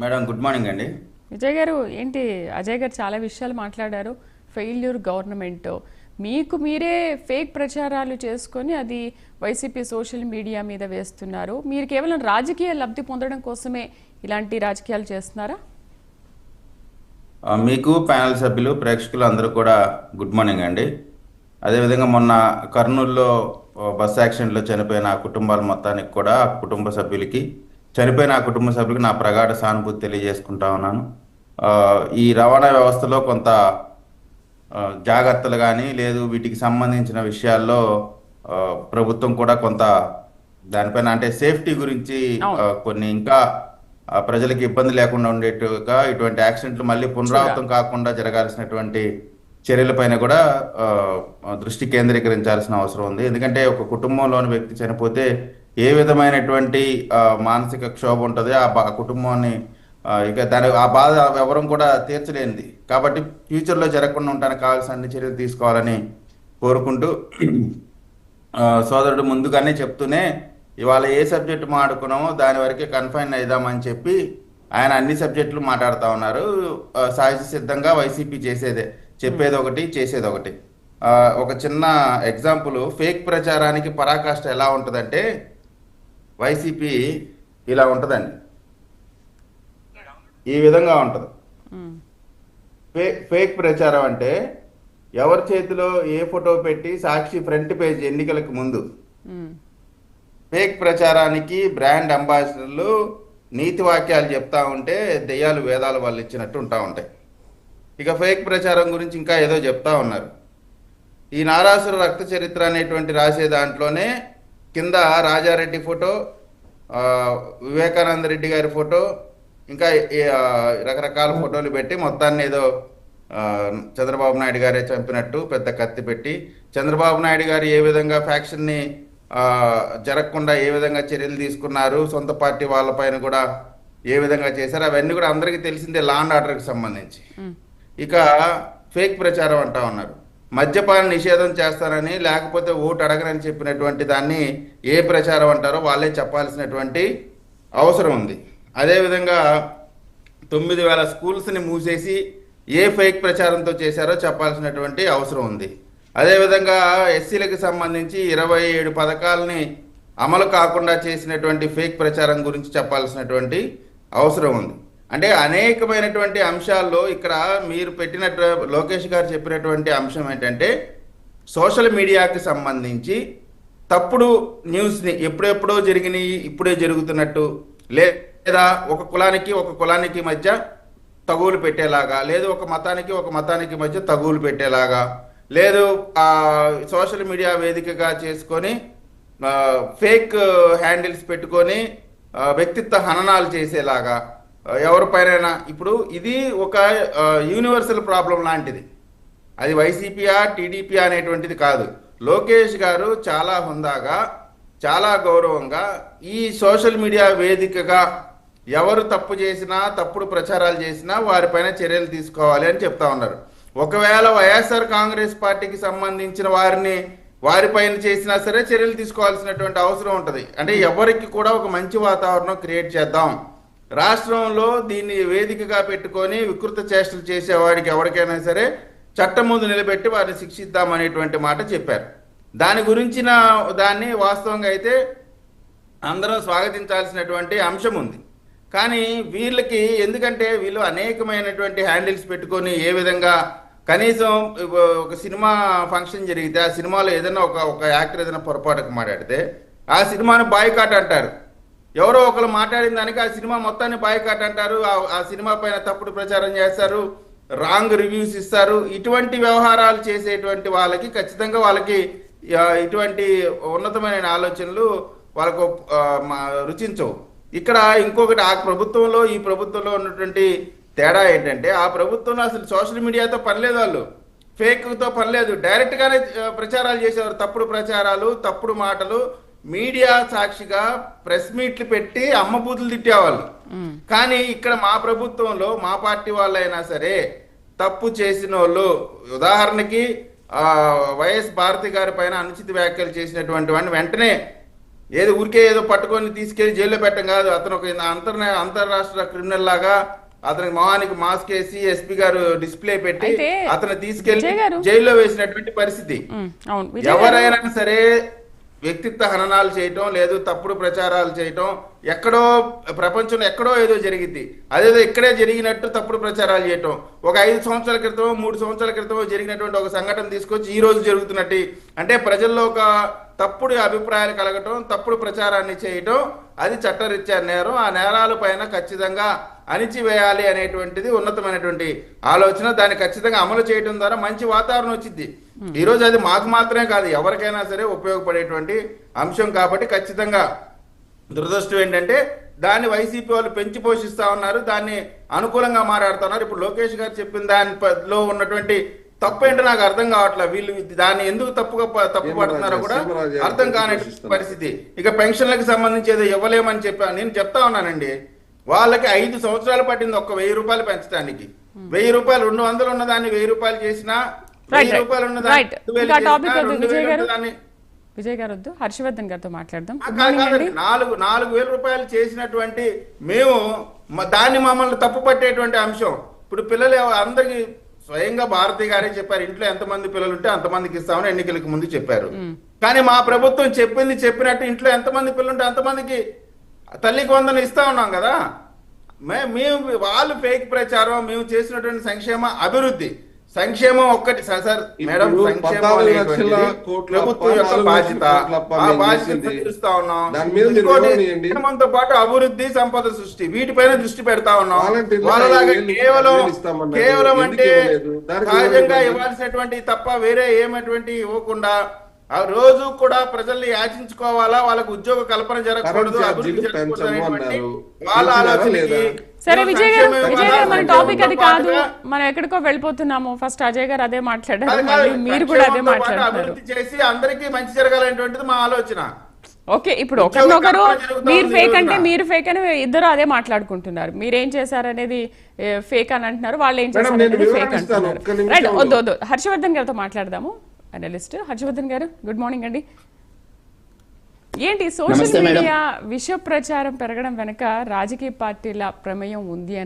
Madam good morning అండి. విజయ్ గారు ఏంటి అజయ్ గారు చాలా విషయాలు మాట్లాడారు. ఫెయిల్యూర్ గవర్నమెంట్, మీకు మీరే ఫేక్ ప్రచారాలు చేసుకొని అది వైసీపీ సోషల్ మీడియా మీద వేస్తున్నారు. మీరు కేవలం రాజకీయ లబ్ధి పొందడం కోసమే ఇలాంటి రాజకీయాలు చేస్తున్నారా? మీకు ప్యానల్ సభ్యులు ప్రేక్షకులు అందరూ కూడా గుడ్ మార్నింగ్ అండి. అదేవిధంగా మొన్న కర్నూలులో బస్ యాక్సిడెంట్లో చనిపోయిన ఆ కుటుంబాల మొత్తానికి కూడా కుటుంబ సభ్యులకి చనిపోయిన ఆ కుటుంబ సభ్యులకు నా ప్రగాఢ సానుభూతి తెలియజేసుకుంటా ఉన్నాను. ఈ రవాణా వ్యవస్థలో కొంత జాగ్రత్తలు కానీ లేదు వీటికి సంబంధించిన విషయాల్లో ప్రభుత్వం కూడా కొంత దానిపైన అంటే సేఫ్టీ గురించి కొన్ని ఇంకా ప్రజలకు ఇబ్బంది లేకుండా ఉండేట్టుగా ఇటువంటి యాక్సిడెంట్లు మళ్ళీ పునరావృతం కాకుండా జరగాల్సినటువంటి చర్యలపైన కూడా దృష్టి కేంద్రీకరించాల్సిన అవసరం ఉంది. ఎందుకంటే ఒక కుటుంబంలోని వ్యక్తి చనిపోతే ఏ విధమైనటువంటి మానసిక క్షోభ ఉంటుంది ఆ కుటుంబాన్ని ఇక దాని ఆ బాధ ఎవరూ కూడా తీర్చలేనిది. కాబట్టి ఫ్యూచర్లో జరగకుండా ఉండడానికి కావాల్సిన అన్ని చర్యలు తీసుకోవాలని కోరుకుంటూ సోదరుడు ముందుగానే చెప్తూనే ఇవాళ ఏ సబ్జెక్టు మాట్లాడుకున్నామో దాని వరకే కన్ఫైన్ అయిదామని చెప్పి ఆయన అన్ని సబ్జెక్టులు మాట్లాడుతూ ఉన్నారు. సహజ సిద్ధంగా వైసీపీ చెప్పేది ఒకటి చేసేది ఒకటి. ఒక చిన్న ఎగ్జాంపుల్, ఫేక్ ప్రచారానికి పరాకాష్ట ఎలా ఉంటుందంటే వైసీపీ ఇలా ఉంటుందండి, ఈ విధంగా ఉంటుంది. ఫేక్ ప్రచారం అంటే ఎవరి చేతిలో ఏ ఫోటో పెట్టి సాక్షి ఫ్రంట్ పేజ్ ఎన్నికలకు ముందు ఫేక్ ప్రచారానికి బ్రాండ్ అంబాసిడర్లు నీతి వాక్యాలు చెప్తా ఉంటే దెయ్యాలు వేదాలు వాళ్ళు ఇచ్చినట్టు ఉంటా ఉంటాయి. ఇక ఫేక్ ప్రచారం గురించి ఇంకా ఏదో చెప్తా ఉన్నారు. ఈ నారాసుర రక్త చరిత్ర అనేటువంటి రాసే దాంట్లోనే కింద రాజారెడ్డి ఫోటో, వివేకానంద రెడ్డి గారి ఫోటో, ఇంకా రకరకాల ఫోటోలు పెట్టి మొత్తాన్ని ఏదో చంద్రబాబు నాయుడు గారే చంపినట్టు పెద్ద కత్తి పెట్టి చంద్రబాబు నాయుడు గారు ఏ విధంగా ఫ్యాక్షన్ని జరగకుండా ఏ విధంగా చర్యలు తీసుకున్నారు, సొంత పార్టీ వాళ్ళపైన కూడా ఏ విధంగా చేశారు, అవన్నీ కూడా అందరికీ తెలిసిందే లా అండ్ ఆర్డర్కి సంబంధించి. ఇక ఫేక్ ప్రచారం అంటా ఉన్నారు. మద్యపాన నిషేధం చేస్తారని లేకపోతే ఓటు అడగరని చెప్పినటువంటి దాన్ని ఏ ప్రచారం అంటారో వాళ్ళే చెప్పాల్సినటువంటి అవసరం ఉంది. అదేవిధంగా 9,000 స్కూల్స్ని మూసేసి ఏ ఫేక్ ప్రచారంతో చేశారో చెప్పాల్సినటువంటి అవసరం ఉంది. అదేవిధంగా ఎస్సీలకు సంబంధించి 27 పథకాలని అమలు కాకుండా చేసినటువంటి ఫేక్ ప్రచారం గురించి చెప్పాల్సినటువంటి అవసరం ఉంది. అంటే అనేకమైనటువంటి అంశాల్లో ఇక్కడ మీరు పెట్టినట్టు లోకేష్ గారు చెప్పినటువంటి అంశం ఏంటంటే సోషల్ మీడియాకి సంబంధించి తప్పుడు న్యూస్ని ఎప్పుడెప్పుడో జరిగినాయి ఇప్పుడే జరుగుతున్నట్టు, లేదా ఒక కులానికి మధ్య తగువులు పెట్టేలాగా, లేదు ఒక మతానికి మధ్య తగువులు పెట్టేలాగా, లేదు సోషల్ మీడియా వేదికగా చేసుకొని ఫేక్ హ్యాండిల్స్ పెట్టుకొని వ్యక్తిత్వ హననాలు చేసేలాగా ఎవరిపైన. ఇప్పుడు ఇది ఒక యూనివర్సల్ ప్రాబ్లం లాంటిది. అది వైసీపీయా టీడీపీ అనేటువంటిది కాదు. లోకేష్ గారు చాలా హుందాగా చాలా గౌరవంగా ఈ సోషల్ మీడియా వేదికగా ఎవరు తప్పు చేసినా తప్పుడు ప్రచారాలు చేసినా వారిపైన చర్యలు తీసుకోవాలి అని చెప్తా ఉన్నారు. ఒకవేళ వైఎస్ఆర్ కాంగ్రెస్ పార్టీకి సంబంధించిన వారిపైన చేసినా సరే చర్యలు తీసుకోవాల్సినటువంటి అవసరం ఉంటుంది. అంటే ఎవరికి కూడా ఒక మంచి వాతావరణం క్రియేట్ చేద్దాం, రాష్ట్రంలో దీన్ని వేదికగా పెట్టుకొని వికృత చేష్టలు చేసేవాడికి ఎవరికైనా సరే చట్టం ముందు నిలబెట్టి వారిని శిక్షిద్దామనేటువంటి మాట చెప్పారు. దాన్ని వాస్తవంగా అయితే అందరం స్వాగతించాల్సినటువంటి అంశం ఉంది. కానీ వీళ్ళకి ఎందుకంటే వీళ్ళు అనేకమైనటువంటి హ్యాండిల్స్ పెట్టుకొని ఏ విధంగా కనీసం ఒక సినిమా ఫంక్షన్ జరిగితే ఆ సినిమాలో ఏదైనా ఒక యాక్టర్ ఏదైనా పొరపాటుకు మాట్లాడితే ఆ సినిమాను బాయ్కాట్ అంటారు. ఎవరో ఒకరు మాట్లాడిన దానికి ఆ సినిమా మొత్తాన్ని బాయ్కాట్ అంటారు. ఆ సినిమా పైన తప్పుడు ప్రచారం చేస్తారు, రాంగ్ రివ్యూస్ ఇస్తారు. ఇటువంటి వ్యవహారాలు చేసేటువంటి వాళ్ళకి ఖచ్చితంగా వాళ్ళకి ఇటువంటి ఉన్నతమైన ఆలోచనలు వాళ్ళకు రుచించవు. ఇక్కడ ఇంకొకటి ఈ ప్రభుత్వంలో ఉన్నటువంటి తేడా ఏంటంటే ఆ ప్రభుత్వంలో అసలు సోషల్ మీడియాతో పనిలేదు, వాళ్ళు ఫేక్తో పనిలేదు, డైరెక్ట్గానే ప్రచారాలు చేసేవారు. తప్పుడు ప్రచారాలు, తప్పుడు మాటలు, మీడియా సాక్షిగా ప్రెస్ మీట్లు పెట్టి అమ్మబూతులు తిట్టేవాళ్ళు. కానీ ఇక్కడ మా ప్రభుత్వంలో మా పార్టీ వాళ్ళైనా సరే తప్పు చేసిన వాళ్ళు, ఉదాహరణకి వైఎస్ భారతి గారి పైన అనుచిత వ్యాఖ్యలు చేసినటువంటి వాడిని వెంటనే ఏదో ఊరికే ఏదో పట్టుకొని తీసుకెళ్లి జైల్లో పెట్టడం కాదు. అతను ఒక అంతర్రాష్ట్ర క్రిమినల్ లాగా అతనికి మొహానికి మాస్క్ వేసి ఎస్పీ గారు డిస్ప్లే పెట్టి అయితే అతను తీసుకెళ్లి విజయ్ గారు జైల్లో వేసినటువంటి పరిస్థితి. అవును విజయ్ గారు. ఎవరైనా సరే వ్యక్తిత్వ హననాలు చేయటం లేదు, తప్పుడు ప్రచారాలు చేయటం ఎక్కడో ప్రపంచంలో ఎక్కడో ఏదో జరిగింది, అదేదో ఇక్కడే జరిగినట్టు తప్పుడు ప్రచారాలు చేయటం. ఒక 5 సంవత్సరాల క్రితమో 3 సంవత్సరాల క్రితమో జరిగినటువంటి ఒక సంఘటన తీసుకొచ్చి ఈ రోజు జరుగుతున్నట్టు, అంటే ప్రజల్లో ఒక తప్పుడు అభిప్రాయాలు కలగటం, తప్పుడు ప్రచారాన్ని చేయటం అది చట్టరీత్యా నేరం. ఆ నేరాల పైన ఖచ్చితంగా అణిచివేయాలి అనేటువంటిది ఉన్నతమైనటువంటి ఆలోచన. దాన్ని ఖచ్చితంగా అమలు చేయడం ద్వారా మంచి వాతావరణం వచ్చింది. ఈ రోజు అది మాకు మాత్రమే కాదు, ఎవరికైనా సరే ఉపయోగపడేటువంటి అంశం. కాబట్టి ఖచ్చితంగా దురదృష్టం ఏంటంటే దాన్ని వైసీపీ వాళ్ళు పెంచి పోషిస్తా ఉన్నారు, దాన్ని అనుకూలంగా మాట్లాడుతున్నారు. ఇప్పుడు లోకేష్ గారు చెప్పిన దానిలో ఉన్నటువంటి తప్పేంటో నాకు అర్థం కావట్లేదు. వీళ్ళు దాన్ని ఎందుకు తప్పు పడుతున్నారో కూడా అర్థం కాని పరిస్థితి. ఇక పెన్షన్లకు సంబంధించి ఏదో ఇవ్వలేమని నేను చెప్తా ఉన్నానండి. వాళ్ళకి 5 సంవత్సరాలు పట్టింది ఒక్క 1000 రూపాయలు పెంచడానికి. 1000 రూపాయలు 200 ఉన్నదాన్ని 1000 రూపాయలు చేసినా, 1000 రూపాయలు ఉన్నదాన్ని విజయ్ గారు వద్దు, హర్షవర్ధన్ గారితో మాట్లాడదాం. 4000 రూపాయలు చేసినటువంటి మేము దాన్ని మమ్మల్ని తప్పు పట్టేటువంటి అంశం. ఇప్పుడు పిల్లలు అందరికి స్వయంగా భారతి గారే చెప్పారు, ఇంట్లో ఎంతమంది పిల్లలు ఉంటే అంతమందికి ఇస్తామని ఎన్నికలకు ముందు చెప్పారు. కానీ మా ప్రభుత్వం చెప్పినట్టు ఇంట్లో ఎంతమంది పిల్లలు ఉంటే అంతమందికి తల్లికి వందన ఇస్తా ఉన్నాం కదా. మేము వాళ్ళు ఫేక్ ప్రచారం, మేము చేసినటువంటి సంక్షేమ అభివృద్ధి, సంక్షేమం ఒక్కటి సార్ మేడం, సంక్షేమం ప్రభుత్వం యొక్క బాధ్యత. ఆ బాధ్యత తీరుస్తా ఉన్నాం. సంక్షేమంతో పాటు అభివృద్ధి, సంపద సృష్టి, వీటిపైన దృష్టి పెడతా ఉన్నాం. వాళ్ళలాగా కేవలం అంటే సహజంగా ఇవ్వాల్సినటువంటి తప్ప వేరే ఏమైనటువంటి ఇవ్వకుండా ఆ రోజు కూడా ప్రజల్ని యాచించుకోవాలా, వాళ్ళకు ఉద్యోగ కల్పన జరగకూడదు, అభివృద్ధి జరగకూడదు అనేటువంటి వాళ్ళ ఆలోచనకి. సరే విజయ్ గారు, మన టాపిక్ అది కాదు, మనం ఎక్కడికో వెళ్ళిపోతున్నాము. ఫస్ట్ అజయ్ గారు అదే మాట్లాడారు, మీరు కూడా అదే మాట్లాడారు. అభివృద్ధి చేసి అందరికీ మంచి జరగాలనేటువంటిది మా ఆలోచన. ఓకే, ఇప్పుడు ఒకరినొకరు మీరు ఫేక్ అంటే మీరు ఫేక్ అని ఇద్దరు అదే మాట్లాడుకుంటున్నారు. మీరేం చేశారనేది ఫేక్ అని అంటున్నారు, వాళ్ళు ఏం చేశారనేది ఫేక్ అంటున్నారు. రైట్, వద్దు హర్షవర్ధన్ గారితో మాట్లాడదాము. అనలిస్ట్ హర్షవర్ధన్ గారు, గుడ్ మార్నింగ్ అండి. ఏంటి సోషల్ మీడియా విష ప్రచారం పెరగడం వెనక రాజకీయ పార్టీల ప్రమేయం ఉంది అని